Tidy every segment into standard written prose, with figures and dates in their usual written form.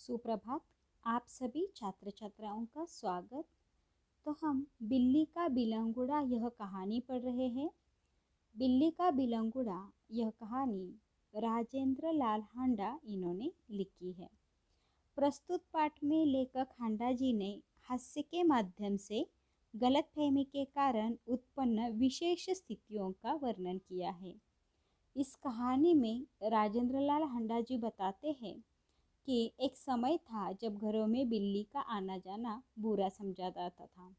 सुप्रभात। आप सभी छात्र छात्राओं का स्वागत। तो हम बिल्ली का बिलंगुड़ा यह कहानी पढ़ रहे हैं। बिल्ली का बिलंगुड़ा यह कहानी राजेंद्र लाल हांडा इन्होंने लिखी है। प्रस्तुत पाठ में लेखक हांडा जी ने हास्य के माध्यम से गलतफहमी के कारण उत्पन्न विशेष स्थितियों का वर्णन किया है। इस कहानी में राजेंद्र लाल हांडा जी बताते हैं कि एक समय था जब घरों में बिल्ली का आना जाना बुरा समझा जाता था,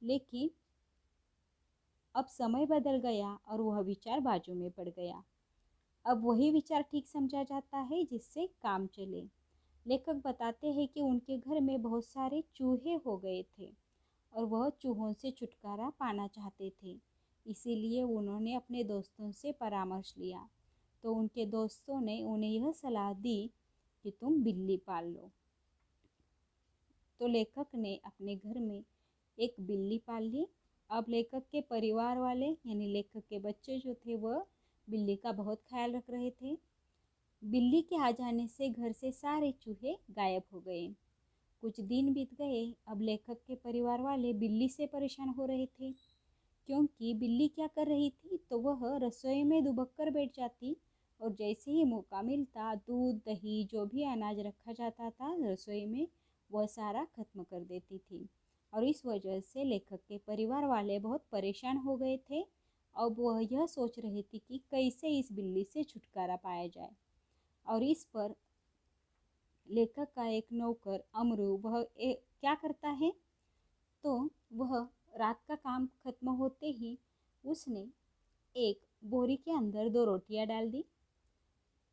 लेकिन अब समय बदल गया और वह विचार बाजू में पड़ गया। अब वही विचार ठीक समझा जाता है जिससे काम चले। लेखक बताते हैं कि उनके घर में बहुत सारे चूहे हो गए थे और वह चूहों से छुटकारा पाना चाहते थे। इसीलिए उन्होंने अपने दोस्तों से परामर्श लिया। तो उनके दोस्तों ने उन्हें यह सलाह दी कि तुम बिल्ली पाल लो। तो लेखक ने अपने घर में एक बिल्ली पाल ली। अब लेखक के परिवार वाले यानी लेखक के बच्चे जो थे वह बिल्ली का बहुत ख्याल रख रहे थे। बिल्ली के आ जाने से घर से सारे चूहे गायब हो गए। कुछ दिन बीत गए। अब लेखक के परिवार वाले बिल्ली से परेशान हो रहे थे, क्योंकि बिल्ली क्या कर रही थी तो वह रसोई में दुबक कर बैठ जाती और जैसे ही मौका मिलता दूध दही जो भी अनाज रखा जाता था रसोई में वह सारा खत्म कर देती थी। और इस वजह से लेखक के परिवार वाले बहुत परेशान हो गए थे। अब वह यह सोच रहे थे कि कैसे इस बिल्ली से छुटकारा पाया जाए। और इस पर लेखक का एक नौकर अमरू वह क्या करता है तो वह रात का काम खत्म होते ही उसने एक बोरी के अंदर 2 रोटियां डाल दी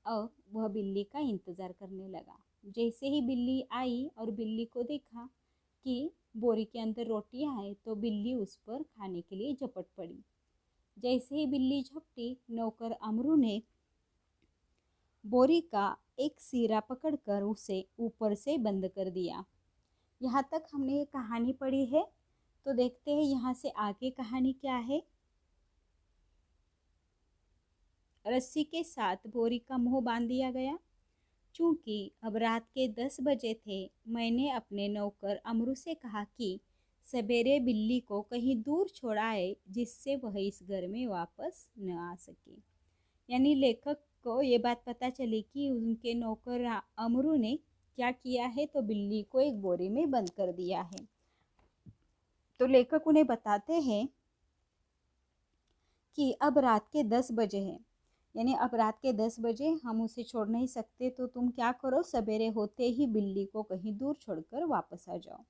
और वह बिल्ली का इंतज़ार करने लगा। जैसे ही बिल्ली आई और बिल्ली को देखा कि बोरी के अंदर रोटियां हैं तो बिल्ली उस पर खाने के लिए झपट पड़ी। जैसे ही बिल्ली झपटी नौकर अमरू ने बोरी का एक सिरा पकड़कर उसे ऊपर से बंद कर दिया। यहाँ तक हमने ये कहानी पढ़ी है। तो देखते हैं यहाँ से आगे कहानी क्या है। रस्सी के साथ बोरी का मुंह बांध दिया गया। चूंकि अब रात के 10 बजे थे, मैंने अपने नौकर अमरू से कहा कि सवेरे बिल्ली को कहीं दूर छोड़ाए जिससे वह इस घर में वापस न आ सके। यानी लेखक को ये बात पता चली कि उनके नौकर अमरू ने क्या किया है तो बिल्ली को एक बोरी में बंद कर दिया है। तो लेखक उन्हें बताते हैं कि अब रात के 10 बजे हैं, यानी अब रात के 10 बजे हम उसे छोड़ नहीं सकते, तो तुम क्या करो सवेरे होते ही बिल्ली को कहीं दूर छोड़कर वापस आ जाओ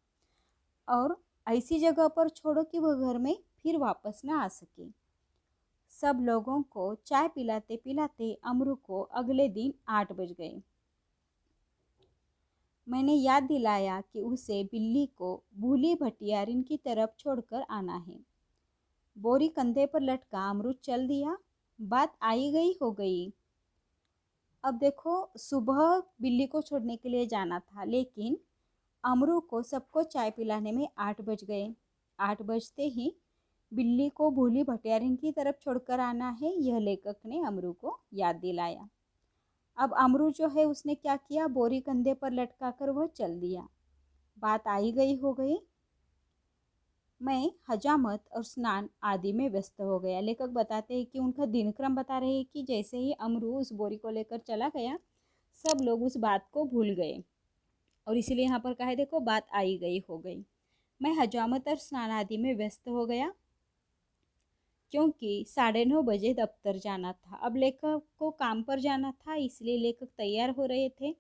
और ऐसी जगह पर छोड़ो कि वह घर में फिर वापस ना आ सके। सब लोगों को चाय पिलाते पिलाते अमरू को अगले दिन 8 बज गए। मैंने याद दिलाया कि उसे बिल्ली को भूली भटियारिन की तरफ छोड़कर आना है। बोरी कंधे पर लटका अमरू चल दिया। बात आई गई हो गई। अब देखो सुबह बिल्ली को छोड़ने के लिए जाना था, लेकिन अमरू को सबको चाय पिलाने में 8 बज गए। 8 बजते ही बिल्ली को भूली भटियारिन की तरफ छोड़कर आना है, यह लेखक ने अमरू को याद दिलाया। अब अमरू जो है उसने क्या किया, बोरी कंधे पर लटका कर वह चल दिया। बात आई गई हो गई। मैं हजामत और स्नान आदि में व्यस्त हो गया। लेखक बताते हैं कि उनका दिनक्रम बता रहे हैं कि जैसे ही अमरू उस बोरी को लेकर चला गया सब लोग उस बात को भूल गए और इसीलिए यहाँ पर कहा है देखो बात आई गई हो गई। मैं हजामत और स्नान आदि में व्यस्त हो गया क्योंकि 9:30 बजे दफ्तर जाना था। अब लेखक को काम पर जाना था, इसलिए लेखक तैयार हो रहे थे।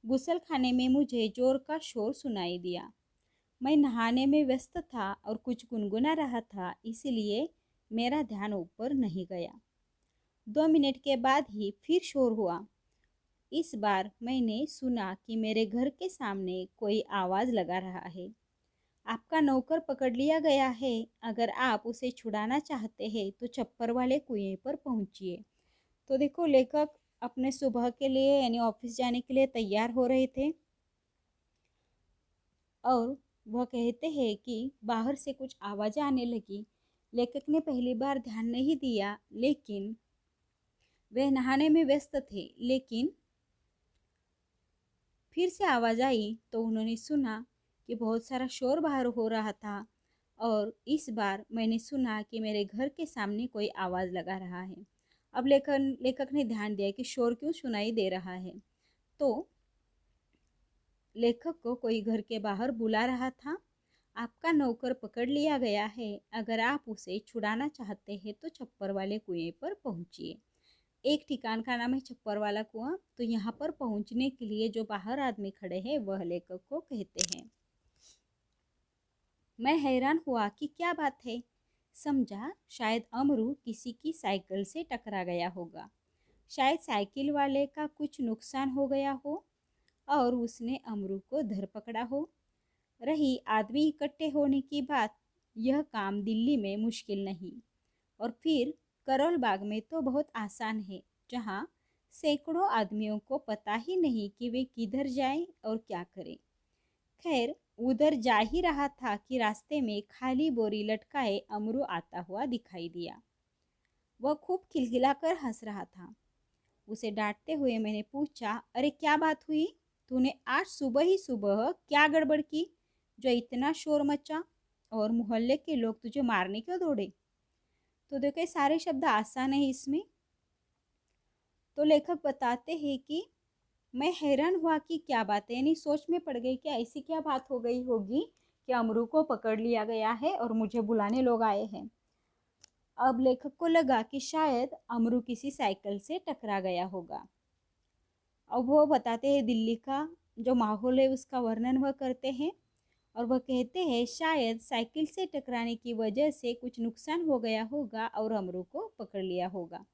गुसल खाने में मुझे जोर का शोर सुनाई दिया। मैं नहाने में व्यस्त था और कुछ गुनगुना रहा था, इसलिए मेरा ध्यान ऊपर नहीं गया। 2 मिनट के बाद ही फिर शोर हुआ। इस बार मैंने सुना कि मेरे घर के सामने कोई आवाज़ लगा रहा है। आपका नौकर पकड़ लिया गया है। अगर आप उसे छुड़ाना चाहते हैं तो छप्पर वाले कुएं पर पहुंचिए। तो देखो लेखक अपने सुबह के लिए यानी ऑफिस जाने के लिए तैयार हो रहे थे और वह कहते हैं कि बाहर से कुछ आवाज़ें आने लगी। लेखक ने पहली बार ध्यान नहीं दिया, लेकिन वह नहाने में व्यस्त थे। लेकिन फिर से आवाज़ आई तो उन्होंने सुना कि बहुत सारा शोर बाहर हो रहा था और इस बार मैंने सुना कि मेरे घर के सामने कोई आवाज़ लगा रहा है। अब लेखक लेखक ने ध्यान दिया कि शोर क्यों सुनाई दे रहा है। तो लेखक को कोई घर के बाहर बुला रहा था। आपका नौकर पकड़ लिया गया है। अगर आप उसे छुड़ाना चाहते हैं तो छप्पर वाले कुएं पर पहुंचिए। एक ठिकान का नाम है छप्पर वाला कुआं। तो यहाँ पर पहुंचने के लिए जो बाहर आदमी खड़े हैं वह लेखक को कहते हैं। मैं हैरान हुआ कि क्या बात है। समझा शायद अमरू किसी की साइकिल से टकरा गया होगा। शायद साइकिल वाले का कुछ नुकसान हो गया हो और उसने अमरू को धर पकड़ा हो। रही आदमी इकट्ठे होने की बात, यह काम दिल्ली में मुश्किल नहीं और फिर करोल बाग में तो बहुत आसान है, जहाँ सैकड़ों आदमियों को पता ही नहीं कि वे किधर जाएं और क्या करें। खैर उधर जा ही रहा था कि रास्ते में खाली बोरी लटकाए अमरू आता हुआ दिखाई दिया। वह खूब खिलखिलाकर हंस रहा था। उसे डांटते हुए मैंने पूछा, अरे क्या बात हुई? तूने आज सुबह ही सुबह क्या गड़बड़ की जो इतना शोर मचा और मोहल्ले के लोग तुझे मारने क्यों दौड़े? तो देखो सारे शब्द आसान है इसमें। तो लेखक बताते हैं कि मैं हैरान हुआ कि क्या बात है, यानी सोच में पड़ गई कि ऐसी क्या बात हो गई होगी कि अमरू को पकड़ लिया गया है और मुझे बुलाने लोग आए हैं। अब लेखक को लगा कि शायद अमरू किसी साइकिल से टकरा गया होगा। अब वो बताते हैं दिल्ली का जो माहौल है उसका वर्णन वह करते हैं और वह कहते हैं शायद साइकिल से टकराने की वजह से कुछ नुकसान हो गया होगा और अमरू को पकड़ लिया होगा।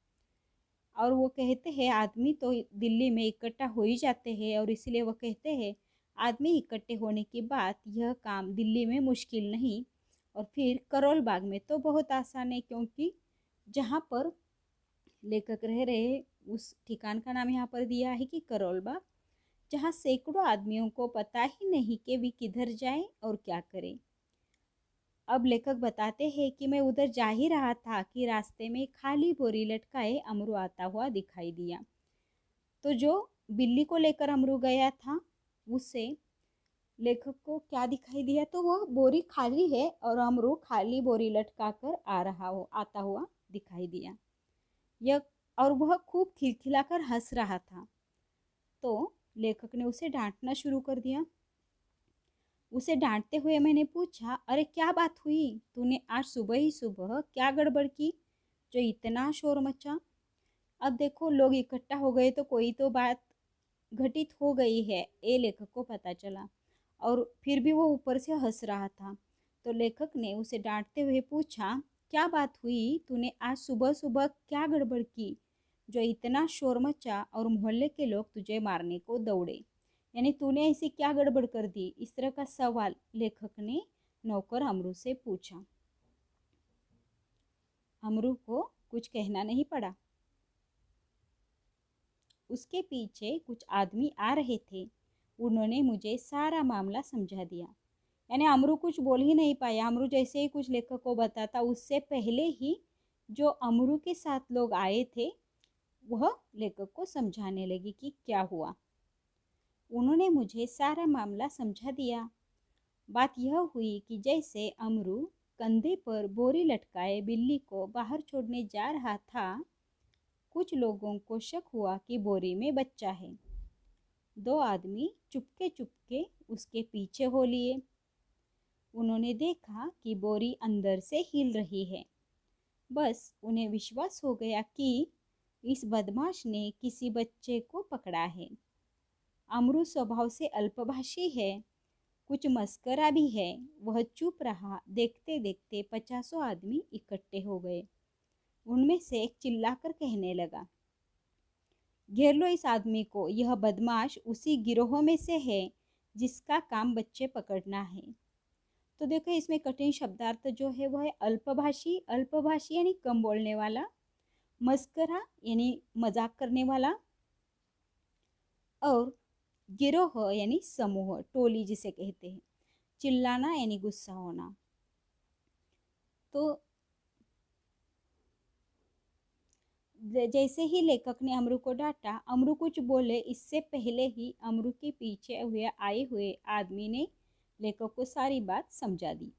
और वो कहते हैं आदमी तो दिल्ली में इकट्ठा हो ही जाते हैं और इसीलिए वो कहते हैं आदमी इकट्ठे होने की बात, यह काम दिल्ली में मुश्किल नहीं और फिर करोल बाग में तो बहुत आसान है, क्योंकि जहाँ पर लेखक रह रहे उस ठिकान का नाम यहाँ पर दिया है कि करोल बाग, जहाँ सैकड़ों आदमियों को पता ही नहीं कि वे किधर जाएं और क्या करें। अब लेखक बताते हैं कि मैं उधर जा ही रहा था कि रास्ते में खाली बोरी लटकाए अमरू आता हुआ दिखाई दिया। तो जो बिल्ली को लेकर अमरू गया था उससे लेखक को क्या दिखाई दिया, तो वह बोरी खाली है और अमरू खाली बोरी लटका कर आता हुआ दिखाई दिया। यह और वह खूब खिलखिलाकर हंस रहा था। तो लेखक ने उसे डांटना शुरू कर दिया। उसे डांटते हुए मैंने पूछा, अरे क्या बात हुई? तूने आज सुबह ही सुबह क्या गड़बड़ की जो इतना शोर मचा? अब देखो लोग इकट्ठा हो गए तो कोई तो बात घटित हो गई है, ये लेखक को पता चला और फिर भी वो ऊपर से हंस रहा था। तो लेखक ने उसे डांटते हुए पूछा, क्या बात हुई? तूने आज सुबह सुबह क्या गड़बड़ की जो इतना शोर मचा और मोहल्ले के लोग तुझे मारने को दौड़े? यानी तूने ऐसी क्या गड़बड़ कर दी? इस तरह का सवाल लेखक ने नौकर अमरू से पूछा। अमरू को कुछ कहना नहीं पड़ा। उसके पीछे कुछ आदमी आ रहे थे। उन्होंने मुझे सारा मामला समझा दिया। यानी अमरू कुछ बोल ही नहीं पाया। अमरू जैसे ही कुछ लेखक को बताता उससे पहले ही जो अमरू के साथ लोग आए थे वह लेखक को समझाने लगी कि क्या हुआ। उन्होंने मुझे सारा मामला समझा दिया। बात यह हुई कि जैसे अमरू कंधे पर बोरी लटकाए बिल्ली को बाहर छोड़ने जा रहा था, कुछ लोगों को शक हुआ कि बोरी में बच्चा है। दो आदमी चुपके चुपके उसके पीछे हो लिए। उन्होंने देखा कि बोरी अंदर से हिल रही है। बस उन्हें विश्वास हो गया कि इस बदमाश ने किसी बच्चे को पकड़ा है। अमरू स्वभाव से अल्पभाषी है, कुछ मस्करा भी है। वह चुप रहा। देखते देखते 50 आदमी इकट्ठे हो गए। उनमें से एक चिल्लाकर कहने लगा, घेर लो इस आदमी को, यह बदमाश उसी गिरोह में से है जिसका काम बच्चे पकड़ना है। तो देखो इसमें कठिन शब्दार्थ जो है वह है अल्पभाषी। अल्पभाषी यानी कम बोलने वाला, मस्करा यानी मजाक करने वाला, और गिरोह यानी समूह, टोली जिसे कहते हैं। चिल्लाना यानी गुस्सा होना। तो जैसे ही लेखक ने अमरू को डांटा, अमरू कुछ बोले इससे पहले ही अमरू के पीछे हुए आए हुए आदमी ने लेखक को सारी बात समझा दी।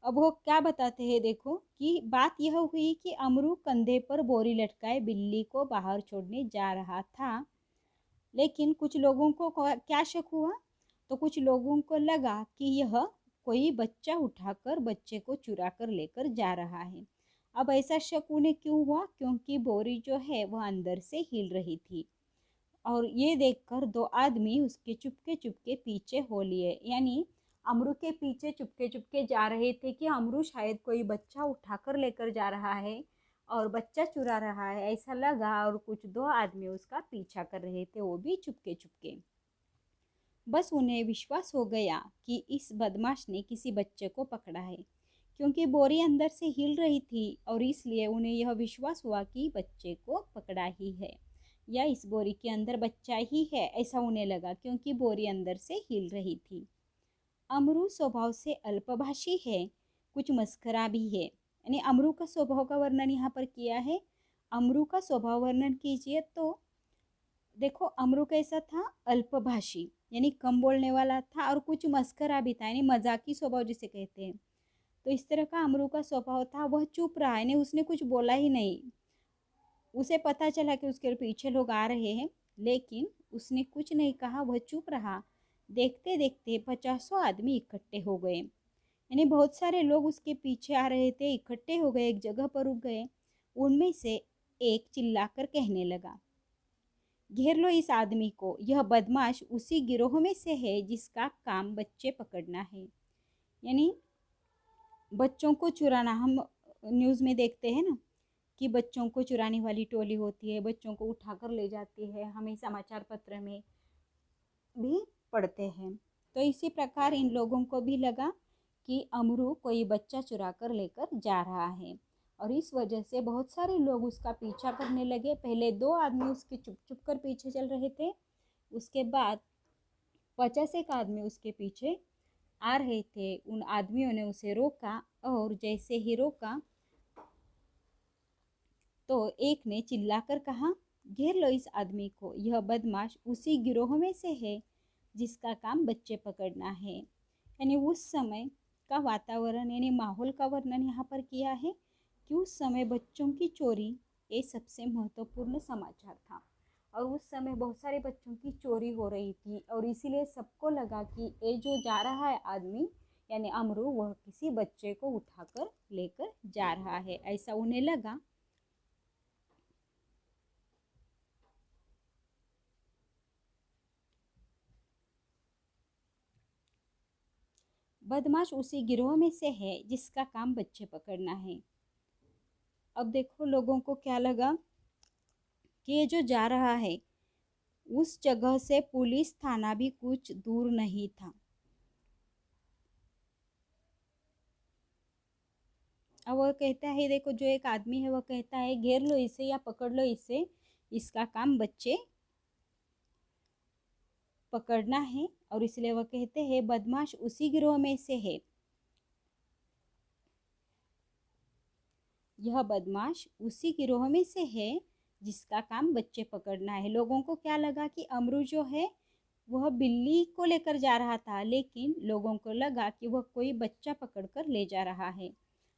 अब वो क्या बताते हैं देखो कि बात यह हुई कि अमरू कंधे पर बोरी लटकाए बिल्ली को बाहर छोड़ने जा रहा था, लेकिन कुछ लोगों को क्या शक हुआ, तो कुछ लोगों को लगा कि यह कोई बच्चा उठाकर बच्चे को चुरा कर लेकर जा रहा है। अब ऐसा शक उन्हें क्यों हुआ, क्योंकि बोरी जो है वह अंदर से हिल रही थी और ये देखकर दो आदमी उसके चुपके चुपके पीछे हो लिए, यानी अमरू के पीछे चुपके चुपके जा रहे थे कि अमरू शायद कोई बच्चा उठाकर लेकर जा रहा है और बच्चा चुरा रहा है, ऐसा लगा। और कुछ दो आदमी उसका पीछा कर रहे थे, वो भी चुपके चुपके। बस उन्हें विश्वास हो गया कि इस बदमाश ने किसी बच्चे को पकड़ा है, क्योंकि बोरी अंदर से हिल रही थी और इसलिए उन्हें यह विश्वास हुआ कि बच्चे को पकड़ा ही है या इस बोरी के अंदर बच्चा ही है, ऐसा उन्हें लगा क्योंकि बोरी अंदर से हिल रही थी। अमरू स्वभाव से अल्पभाषी है, कुछ मस्करा भी है, यानी अमरू का स्वभाव का वर्णन यहाँ पर किया है। अमरू का स्वभाव वर्णन कीजिए तो देखो अमरू कैसा था, अल्पभाषी यानी कम बोलने वाला था और कुछ मस्करा भी था, यानी मजाकी स्वभाव जिसे कहते हैं। तो इस तरह का अमरू का स्वभाव था, वह चुप रहा, यानी उसने कुछ बोला ही नहीं। उसे पता चला कि उसके पीछे लोग आ रहे हैं, लेकिन उसने कुछ नहीं कहा, वह चुप रहा। देखते देखते 50 आदमी इकट्ठे हो गए, यानी बहुत सारे लोग उसके पीछे आ रहे थे, इकट्ठे हो गए, एक जगह पर रुक गए। उनमें से एक चिल्लाकर कहने लगा, घेर लो इस आदमी को, यह बदमाश उसी गिरोह में से है जिसका काम बच्चे पकड़ना है। यानी बच्चों को चुराना, हम न्यूज़ में देखते हैं ना कि बच्चों को चुराने वाली टोली होती है, बच्चों को उठाकर ले जाती है, हमें समाचार पत्र में भी पढ़ते हैं। तो इसी प्रकार इन लोगों को भी लगा कि अमरू कोई बच्चा चुरा कर लेकर जा रहा है और इस वजह से बहुत सारे लोग उसका पीछा करने लगे। पहले दो आदमी उसके चुप चुप कर पीछे चल रहे थे, उसके बाद 50 आदमी उसके पीछे आ रहे थे। उन आदमियों ने उसे रोका और जैसे ही रोका तो एक ने चिल्लाकर कहा, घेर लो इस आदमी को, यह बदमाश उसी गिरोह में से है जिसका काम बच्चे पकड़ना है। यानी उस समय का वातावरण यानी माहौल का वर्णन यहाँ पर किया है कि उस समय बच्चों की चोरी ये सबसे महत्वपूर्ण समाचार था और उस समय बहुत सारे बच्चों की चोरी हो रही थी और इसीलिए सबको लगा कि ये जो जा रहा है आदमी यानी अमरू, वह किसी बच्चे को उठाकर लेकर जा रहा है, ऐसा उन्हें लगा। बदमाश उसी गिरोह में से है जिसका काम बच्चे पकड़ना है। अब देखो लोगों को क्या लगा कि ये जो जा रहा है उस जगह से पुलिस थाना भी कुछ दूर नहीं था। अब वह कहता है, देखो जो एक आदमी है वह कहता है घेर लो इसे या पकड़ लो इसे, इसका काम बच्चे पकड़ना है और इसलिए वह कहते हैं बदमाश उसी गिरोह में से है, यह बदमाश उसी गिरोह में से है जिसका काम बच्चे पकड़ना है। लोगों को क्या लगा कि अमरू जो है वह बिल्ली को लेकर जा रहा था, लेकिन लोगों को लगा कि वह कोई बच्चा पकड़कर ले जा रहा है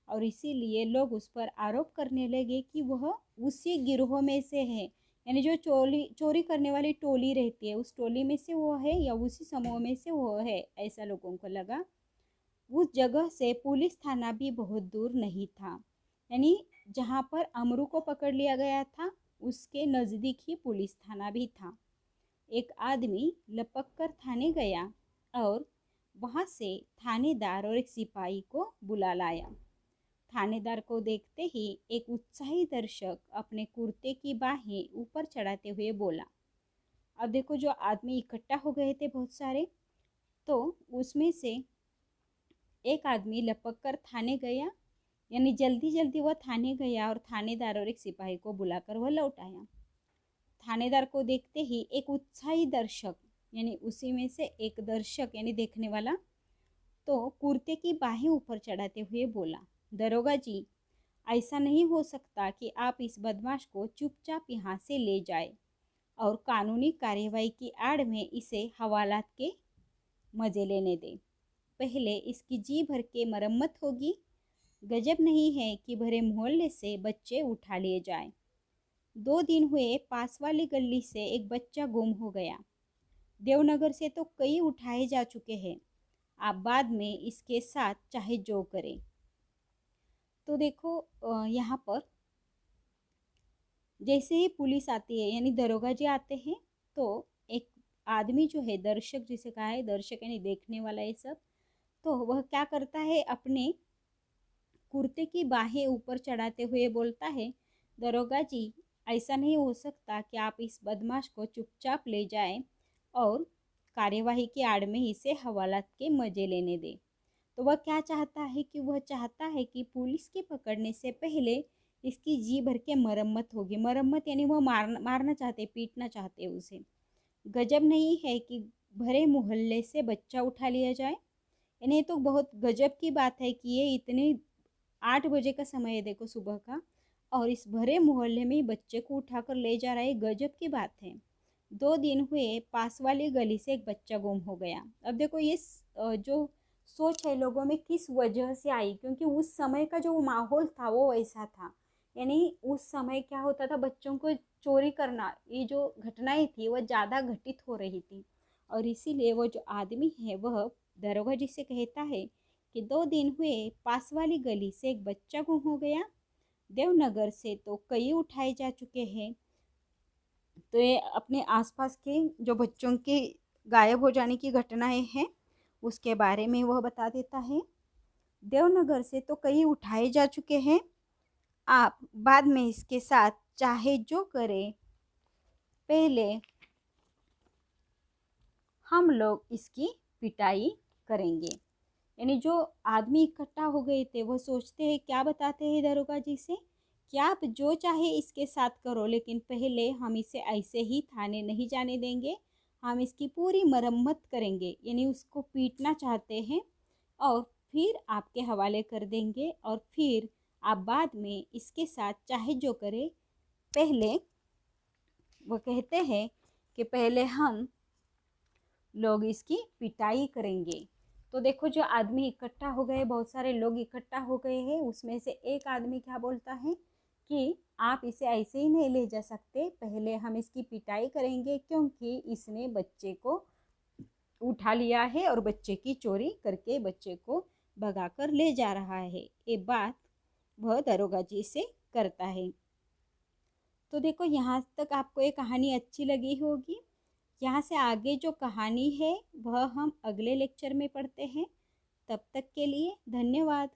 और इसीलिए लोग उस पर आरोप करने लगे कि वह उसी गिरोह में से है, यानी जो चोरी करने वाली टोली रहती है उस टोली में से वो है या उसी समूह में से वो है, ऐसा लोगों को लगा। उस जगह से पुलिस थाना भी बहुत दूर नहीं था, यानी जहाँ पर अमरू को पकड़ लिया गया था उसके नज़दीक ही पुलिस थाना भी था। एक आदमी लपक कर थाने गया और वहाँ से थानेदार और एक सिपाही को बुला लाया। थानेदार को देखते ही एक उत्साही दर्शक अपने कुर्ते की बाहें ऊपर चढ़ाते हुए बोला। अब देखो जो आदमी इकट्ठा हो गए थे बहुत सारे, तो उसमें से एक आदमी लपक कर थाने गया, यानी जल्दी जल्दी वह थाने गया और थानेदार और एक सिपाही को बुलाकर वह लौट आया। थानेदार को देखते ही एक उत्साही दर्शक यानी उसी में से एक दर्शक यानी देखने वाला तो कुर्ते की बाहें ऊपर चढ़ाते हुए बोला, दरोगा जी ऐसा नहीं हो सकता कि आप इस बदमाश को चुपचाप यहाँ से ले जाए और कानूनी कार्रवाई की आड़ में इसे हवालात के मज़े लेने दें। पहले इसकी जी भर के मरम्मत होगी। गजब नहीं है कि भरे मोहल्ले से बच्चे उठा लिए जाएं। 2 दिन हुए पास वाली गली से एक बच्चा गुम हो गया। देवनगर से तो कई उठाए जा चुके हैं। आप बाद में इसके साथ चाहे जो करें। तो देखो यहाँ पर जैसे ही पुलिस आती है यानी दरोगा जी आते हैं, तो एक आदमी जो है, दर्शक जिसे कहा है, दर्शक यानी देखने वाला ये सब, तो वह क्या करता है, अपने कुर्ते की बाहें ऊपर चढ़ाते हुए बोलता है, दरोगा जी, ऐसा नहीं हो सकता कि आप इस बदमाश को चुपचाप ले जाएं और कार्यवाही की आड़ में इसे हवालात के मजे लेने दें। तो वह क्या चाहता है कि वह चाहता है कि पुलिस के पकड़ने से पहले इसकी जी भर के मरम्मत होगी। मरम्मत यानी वह मारना चाहते, पीटना चाहते उसे। गजब नहीं है कि भरे मोहल्ले से बच्चा उठा लिया जाए। यानी ये तो बहुत गजब की बात है कि ये इतने 8 बजे का समय है, देखो सुबह का, और इस भरे मोहल्ले में ही बच्चे को उठाकर ले जा रहा है। गजब की बात है। 2 दिन हुए पास वाली गली से एक बच्चा गुम हो गया। अब देखो ये जो सोच है लोगों में किस वजह से आई, क्योंकि उस समय का जो माहौल था वो वैसा था। यानी उस समय क्या होता था, बच्चों को चोरी करना, ये जो घटनाएं थी वह ज़्यादा घटित हो रही थी। और इसीलिए वो जो आदमी है वह दरोगा जी से कहता है कि 2 दिन हुए पास वाली गली से एक बच्चा गुम हो गया। देवनगर से तो कई उठाए जा चुके हैं। तो ये अपने आसपास के जो बच्चों के गायब हो जाने की घटनाएं हैं उसके बारे में वह बता देता है। देवनगर से तो कई उठाए जा चुके हैं। आप बाद में इसके साथ चाहे जो करें, पहले हम लोग इसकी पिटाई करेंगे। यानी जो आदमी इकट्ठा हो गए थे वो सोचते हैं, क्या बताते हैं दरोगा जी से, कि आप जो चाहे इसके साथ करो, लेकिन पहले हम इसे ऐसे ही थाने नहीं जाने देंगे। हम इसकी पूरी मरम्मत करेंगे। यानी उसको पीटना चाहते हैं और फिर आपके हवाले कर देंगे, और फिर आप बाद में इसके साथ चाहे जो करें। पहले वो कहते हैं कि पहले हम लोग इसकी पिटाई करेंगे। तो देखो जो आदमी इकट्ठा हो गए, बहुत सारे लोग इकट्ठा हो गए हैं, उसमें से एक आदमी क्या बोलता है कि आप इसे ऐसे ही नहीं ले जा सकते, पहले हम इसकी पिटाई करेंगे, क्योंकि इसने बच्चे को उठा लिया है और बच्चे की चोरी करके बच्चे को भगाकर ले जा रहा है। ये बात वह दरोगा जी से करता है। तो देखो यहाँ तक आपको ये कहानी अच्छी लगी होगी। यहाँ से आगे जो कहानी है वह हम अगले लेक्चर में पढ़ते हैं। तब तक के लिए धन्यवाद।